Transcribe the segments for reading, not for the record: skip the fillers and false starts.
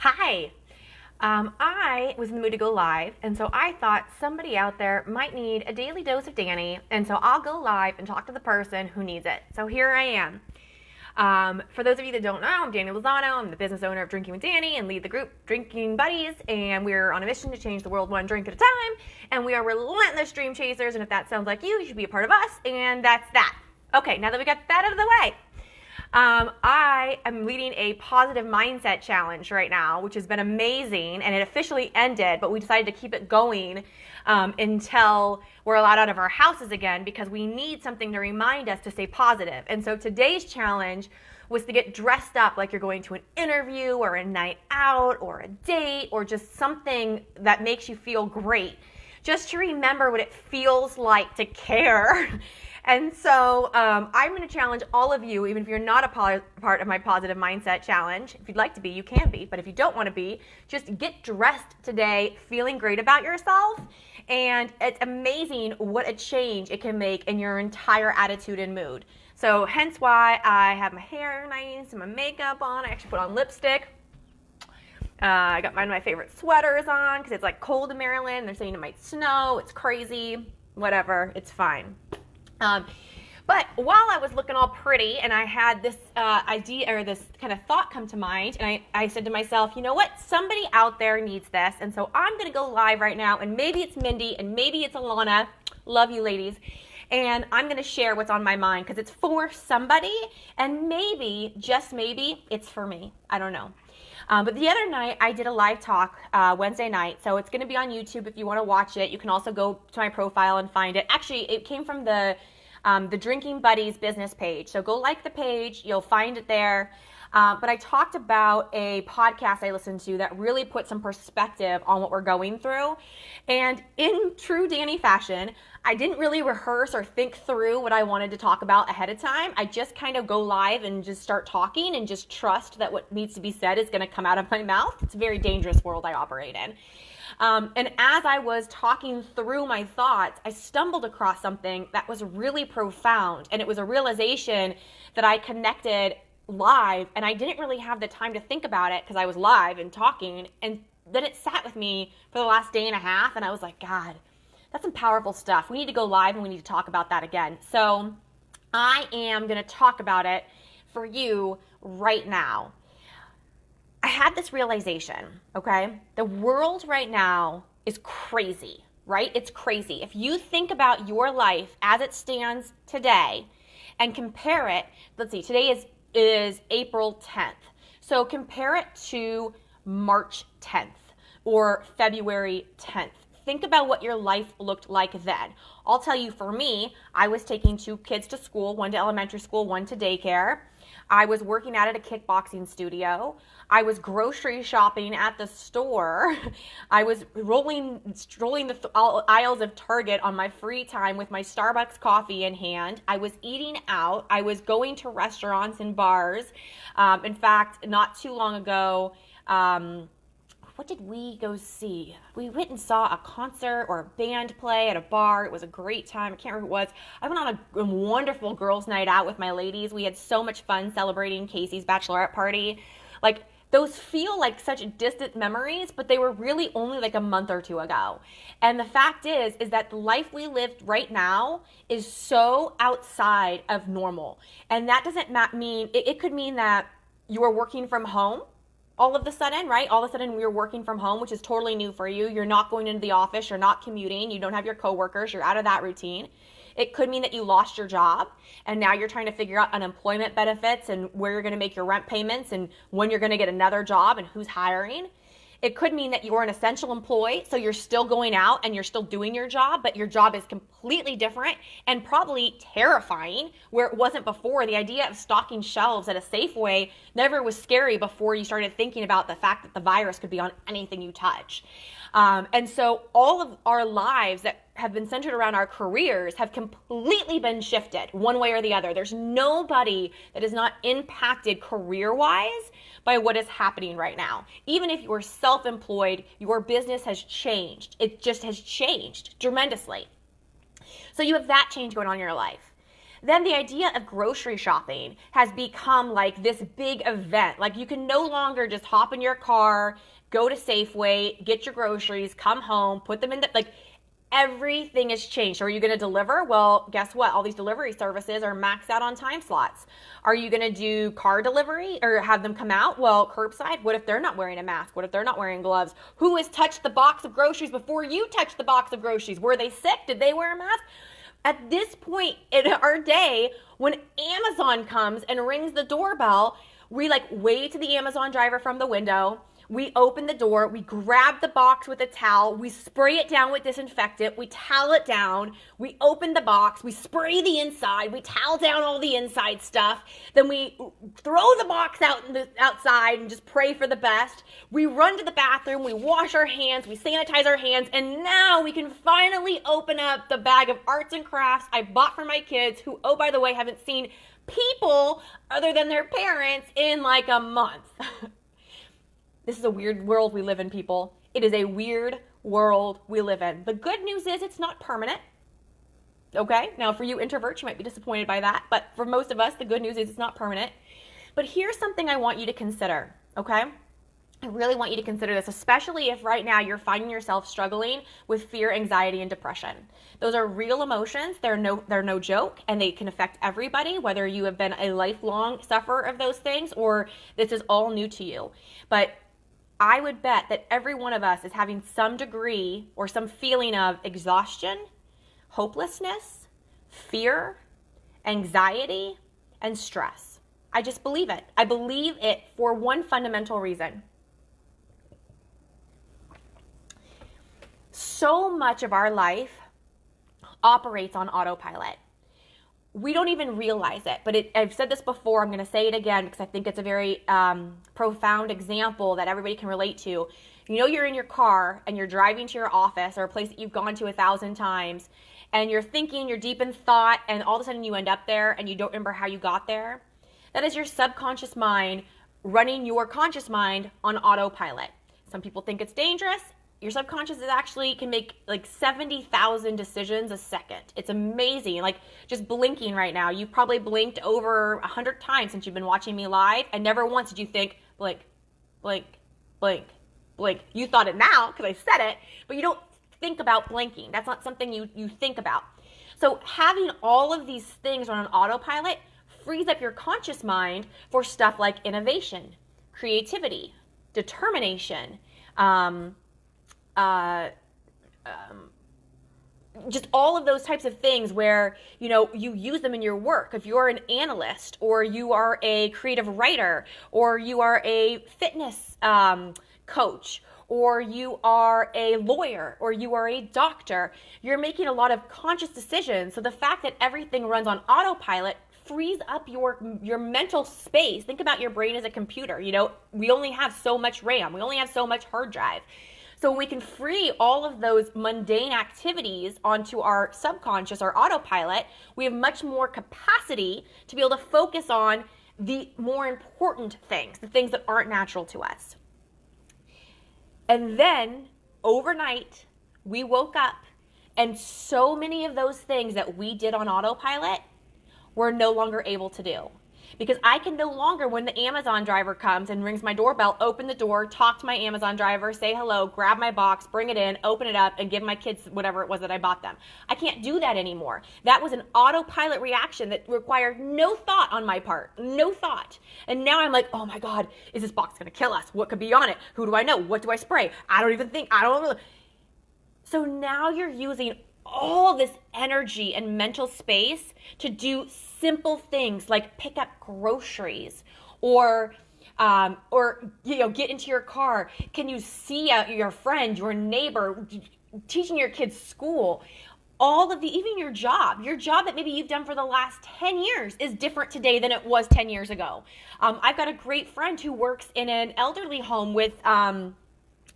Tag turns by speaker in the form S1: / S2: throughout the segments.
S1: Hi. I was in the mood to go live, and so I thought somebody out there might need a daily dose of Dani, and so I'll go live and talk to the person who needs it. So here I am. For those of you that don't know, I'm Dani Lozano. I'm the business owner of Drinking with Dani and lead the group Drinking Buddies, and we're on a mission to change the world one drink at a time, and we are relentless dream chasers, and if that sounds like you should be a part of us, and that's that. Okay, now that we got that out of the way, I am leading a positive mindset challenge right now, which has been amazing, and it officially ended, but we decided to keep it going until we're allowed out of our houses again because we need something to remind us to stay positive. And so today's challenge was to get dressed up like you're going to an interview or a night out or a date or just something that makes you feel great, just to remember what it feels like to care. And so I'm going to challenge all of you, even if you're not a part of my positive mindset challenge. If you'd like to be, you can be. But if you don't want to be, just get dressed today feeling great about yourself. And it's amazing what a change it can make in your entire attitude and mood. So hence why I have my hair nice and my makeup on. I actually put on lipstick. I got one of my favorite sweaters on because it's like cold in Maryland. They're saying it might snow. It's crazy. Whatever. It's fine. But while I was looking all pretty and I had this idea or this kind of thought come to mind, and I said to myself, you know what? Somebody out there needs this. And so I'm going to go live right now, and maybe it's Mindy and maybe it's Alana. Love you, ladies. And I'm going to share what's on my mind because it's for somebody, and maybe, just maybe, it's for me. I don't know. But the other night, I did a live talk Wednesday night, so it's going to be on YouTube if you want to watch it. You can also go to my profile and find it. Actually, it came from the Drinking Buddies business page, so go like the page. You'll find it there. But I talked about a podcast I listened to that really put some perspective on what we're going through. And in true Dani fashion, I didn't really rehearse or think through what I wanted to talk about ahead of time. I just kind of go live and just start talking and just trust that what needs to be said is going to come out of my mouth. It's a very dangerous world I operate in. And as I was talking through my thoughts, I stumbled across something that was really profound. And it was a realization that I connected live, and I didn't really have the time to think about it because I was live and talking. And then it sat with me for the last day and a half, and I was like, God, that's some powerful stuff. We need to go live and we need to talk about that again. So I am going to talk about it for you right now. I had this realization, okay? The world right now is crazy, right? It's crazy. If you think about your life as it stands today and compare it, let's see, today is April 10th. So compare it to March 10th or February 10th. Think about what your life looked like then. I'll tell you, for me, I was taking 2 kids to school, one to elementary school, one to daycare. I was working out at a kickboxing studio. I was grocery shopping at the store. I was strolling the aisles of Target on my free time with my Starbucks coffee in hand. I was eating out. I was going to restaurants and bars. In fact, not too long ago, what did we go see? We went and saw a concert or a band play at a bar. It was a great time. I can't remember what it was. I went on a wonderful girls' night out with my ladies. We had so much fun celebrating Casey's bachelorette party. Like, those feel like such distant memories, but they were really only like a month or 2 ago. And the fact is that the life we live right now is so outside of normal. And that doesn't mean, it could mean that you are working from home all of a sudden, right? All of a sudden you're working from home, which is totally new for you. You're not going into the office. You're not commuting. You don't have your coworkers. You're out of that routine. It could mean that you lost your job and now you're trying to figure out unemployment benefits and where you're going to make your rent payments and when you're going to get another job and who's hiring. It could mean that you're an essential employee, so you're still going out and you're still doing your job, but your job is completely different and probably terrifying where it wasn't before. The idea of stocking shelves at a Safeway never was scary before you started thinking about the fact that the virus could be on anything you touch. And so all of our lives that have been centered around our careers have completely been shifted one way or the other. There's nobody that is not impacted career-wise by what is happening right now. Even if you're self-employed, your business has changed. It just has changed tremendously. So you have that change going on in your life. then the idea of grocery shopping has become like this big event. Like you can no longer just hop in your car, go to Safeway, get your groceries, come home, put them in the, like everything has changed. So are you going to deliver? Well, guess what? All these delivery services are maxed out on time slots. Are you going to do car delivery or have them come out? Well, curbside, what if they're not wearing a mask? What if they're not wearing gloves? Who has touched the box of groceries before you touched the box of groceries? Were they sick? Did they wear a mask? At this point in our day, when Amazon comes and rings the doorbell, we like wave to the Amazon driver from the window. We open the door, we grab the box with a towel, we spray it down with disinfectant, we towel it down, we open the box, we spray the inside, we towel down all the inside stuff, then we throw the box out outside and just pray for the best. We run to the bathroom, we wash our hands, we sanitize our hands, and now we can finally open up the bag of arts and crafts I bought for my kids who, oh, by the way, haven't seen people other than their parents in like a month. This is a weird world we live in, people. It is a weird world we live in. The good news is it's not permanent. Okay? Now, for you introverts, you might be disappointed by that. But for most of us, the good news is it's not permanent. But here's something I want you to consider, okay? I really want you to consider this, especially if right now you're finding yourself struggling with fear, anxiety, and depression. Those are real emotions. They're no joke, and they can affect everybody, whether you have been a lifelong sufferer of those things or this is all new to you. But I would bet that every one of us is having some degree or some feeling of exhaustion, hopelessness, fear, anxiety, and stress. I just believe it. I believe it for one fundamental reason. So much of our life operates on autopilot. We don't even realize it, but I've said this before, I'm going to say it again because I think it's a very profound example that everybody can relate to. You know, you're in your car and you're driving to your office or a place that you've gone to 1,000 times and you're thinking, you're deep in thought, and all of a sudden you end up there and you don't remember how you got there. That is your subconscious mind running your conscious mind on autopilot. Some people think it's dangerous. Your subconscious actually can make like 70,000 decisions a second. It's amazing. Like just blinking right now. You've probably blinked over 100 times since you've been watching me live, and never once did you think, blink, blink, blink, blink. You thought it now because I said it, but you don't think about blinking. That's not something you think about. So having all of these things on an autopilot frees up your conscious mind for stuff like innovation, creativity, determination, just all of those types of things where, you know, you use them in your work. If you're an analyst or you are a creative writer or you are a fitness coach or you are a lawyer or you are a doctor, you're making a lot of conscious decisions. So the fact that everything runs on autopilot frees up your mental space. Think about your brain as a computer. You know, we only have so much RAM. We only have so much hard drive. So we can free all of those mundane activities onto our subconscious, our autopilot. We have much more capacity to be able to focus on the more important things, the things that aren't natural to us. And then overnight, we woke up and so many of those things that we did on autopilot, we're no longer able to do. Because I can no longer, when the Amazon driver comes and rings my doorbell, open the door, talk to my Amazon driver, say hello, grab my box, bring it in, open it up, and give my kids whatever it was that I bought them. I can't do that anymore. That was an autopilot reaction that required no thought on my part, no thought. And now I'm like, oh my God, is this box going to kill us? What could be on it? Who do I know? What do I spray? I don't know. So now you're using all this energy and mental space to do simple things like pick up groceries or get into your car. Can you see your friend, your neighbor, teaching your kids school? All of even your job that maybe you've done for the last 10 years is different today than it was 10 years ago. I've got a great friend who works in an elderly home with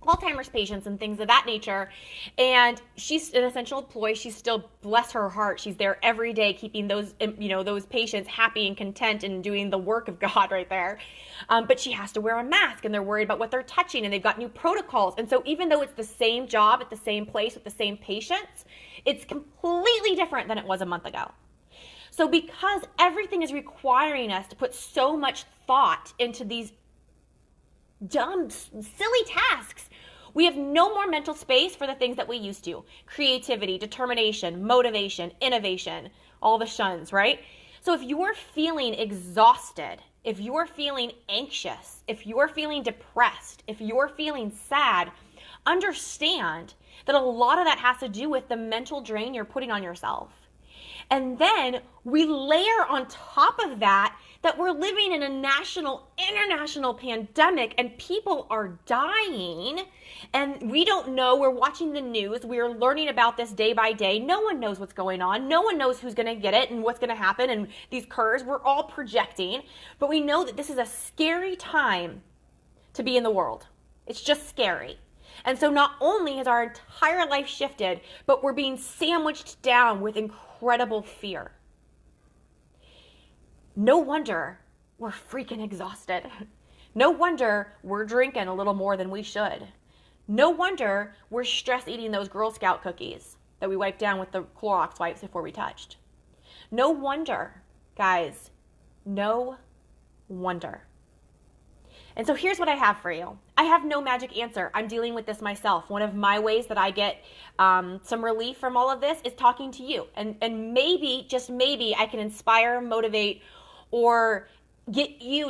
S1: Alzheimer's patients and things of that nature. And she's an essential employee. She's still, bless her heart, she's there every day keeping those patients happy and content and doing the work of God right there. But she has to wear a mask and they're worried about what they're touching and they've got new protocols. And so even though it's the same job at the same place with the same patients, it's completely different than it was a month ago. So because everything is requiring us to put so much thought into these dumb, silly tasks, we have no more mental space for the things that we used to. Creativity, determination, motivation, innovation, all the shuns, right? So if you're feeling exhausted, if you're feeling anxious, if you're feeling depressed, if you're feeling sad, understand that a lot of that has to do with the mental drain you're putting on yourself. And then we layer on top of that we're living in a national, international pandemic and people are dying and we don't know. We're watching the news. We're learning about this day by day. No one knows what's going on. No one knows who's going to get it and what's going to happen. And these curves, we're all projecting. But we know that this is a scary time to be in the world. It's just scary. And so not only has our entire life shifted, but we're being sandwiched down with incredible fear. No wonder we're freaking exhausted. No wonder we're drinking a little more than we should. No wonder we're stress eating those Girl Scout cookies that we wiped down with the Clorox wipes before we touched. No wonder, guys, no wonder. And so here's what I have for you. I have no magic answer. I'm dealing with this myself. One of my ways that I get some relief from all of this is talking to you. And maybe, just maybe, I can inspire, motivate, or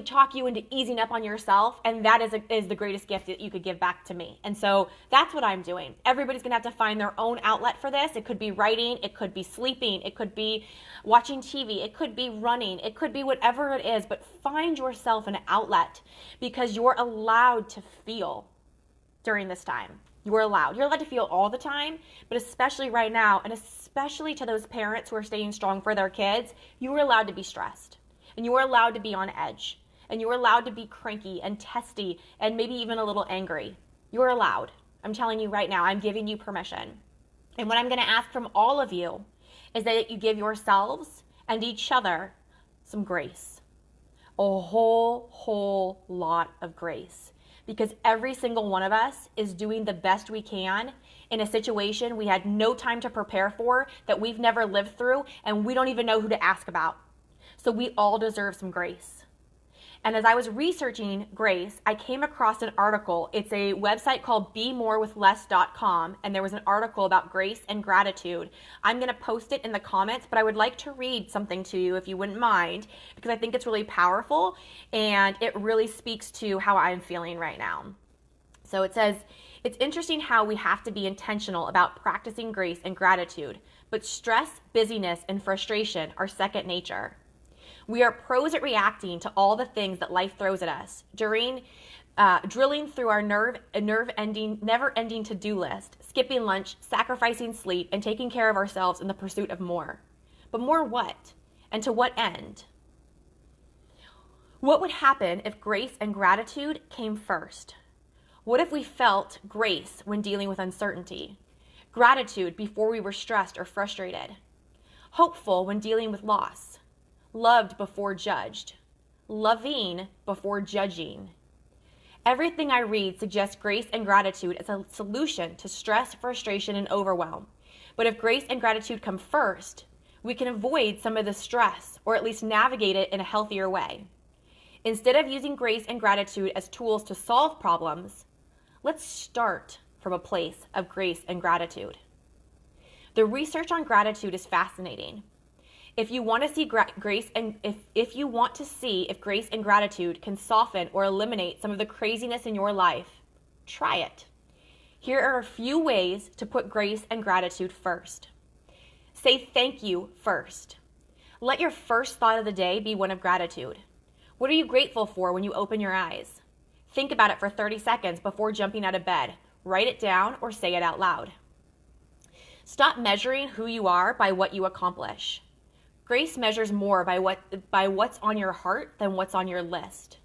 S1: talk you into easing up on yourself. And that is the greatest gift that you could give back to me. And so that's what I'm doing. Everybody's going to have to find their own outlet for this. It could be writing. It could be sleeping. It could be watching TV. It could be running. It could be whatever it is. But find yourself an outlet because you're allowed to feel during this time. You're allowed. You're allowed to feel all the time, but especially right now, and especially to those parents who are staying strong for their kids, you are allowed to be stressed. And you are allowed to be on edge. And you are allowed to be cranky and testy and maybe even a little angry. You're allowed. I'm telling you right now, I'm giving you permission. And what I'm going to ask from all of you is that you give yourselves and each other some grace. A whole lot of grace. Because every single one of us is doing the best we can in a situation we had no time to prepare for, that we've never lived through, and we don't even know who to ask about. So we all deserve some grace. And as I was researching grace, I came across an article. It's a website called BeMoreWithLess.com, and there was an article about grace and gratitude. I'm going to post it in the comments, but I would like to read something to you if you wouldn't mind, because I think it's really powerful and it really speaks to how I'm feeling right now. So it says, it's interesting how we have to be intentional about practicing grace and gratitude, but stress, busyness, and frustration are second nature. We are pros at reacting to all the things that life throws at us, drilling through our never-ending to-do list, skipping lunch, sacrificing sleep, and taking care of ourselves in the pursuit of more. But more what? And to what end? What would happen if grace and gratitude came first? What if we felt grace when dealing with uncertainty? Gratitude before we were stressed or frustrated? Hopeful when dealing with loss? Loved before judged, loving before judging. Everything I read suggests grace and gratitude as a solution to stress, frustration, and overwhelm. But if grace and gratitude come first, we can avoid some of the stress, or at least navigate it in a healthier way. Instead of using grace and gratitude as tools to solve problems, let's start from a place of grace and gratitude. The research on gratitude is fascinating. If you want to see grace and if you want to see if grace and gratitude can soften or eliminate some of the craziness in your life, try it. Here are a few ways to put grace and gratitude first. Say thank you first. Let your first thought of the day be one of gratitude. What are you grateful for when you open your eyes? Think about it for 30 seconds before jumping out of bed. Write it down or say it out loud. Stop measuring who you are by what you accomplish. Grace measures more by what's on your heart than what's on your list.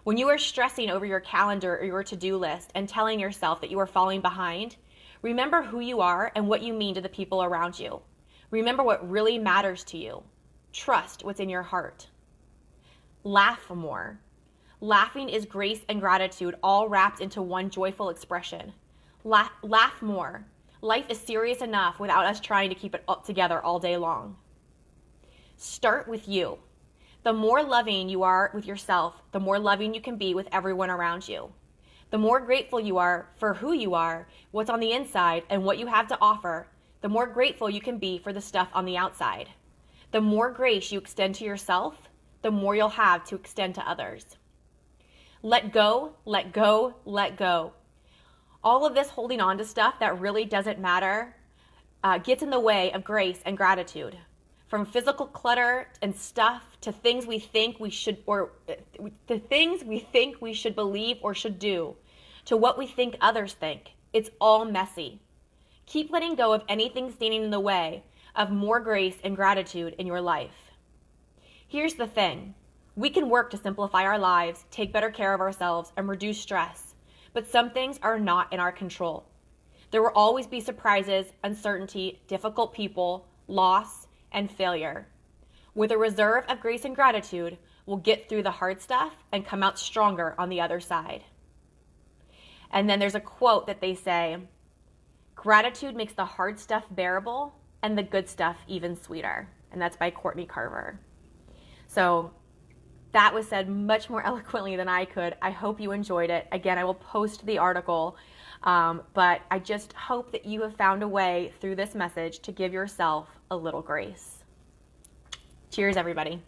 S1: When you are stressing over your calendar or your to-do list and telling yourself that you are falling behind, remember who you are and what you mean to the people around you. Remember what really matters to you. Trust what's in your heart. Laugh more. Laughing is grace and gratitude all wrapped into one joyful expression. Laugh more. Life is serious enough without us trying to keep it up together all day long. Start with you. The more loving you are with yourself, the more loving you can be with everyone around you. The more grateful you are for who you are, what's on the inside, and what you have to offer, the more grateful you can be for the stuff on the outside. The more grace you extend to yourself, the more you'll have to extend to others. Let go, let go, let go. All of this holding on to stuff that really doesn't matter gets in the way of grace and gratitude. From physical clutter and stuff to things we think we should, or the things we think we should believe or should do, to what we think others think. It's all messy. Keep letting go of anything standing in the way of more grace and gratitude in your life. Here's the thing. We can work to simplify our lives, take better care of ourselves, and reduce stress. But some things are not in our control. There will always be surprises, uncertainty, difficult people, loss, and failure. With a reserve of grace and gratitude, we'll get through the hard stuff and come out stronger on the other side. And then there's a quote that they say, gratitude makes the hard stuff bearable and the good stuff even sweeter. And that's by Courtney Carver. So that was said much more eloquently than I could. I hope you enjoyed it. Again, I will post the article, but I just hope that you have found a way through this message to give yourself a little grace. Cheers, everybody.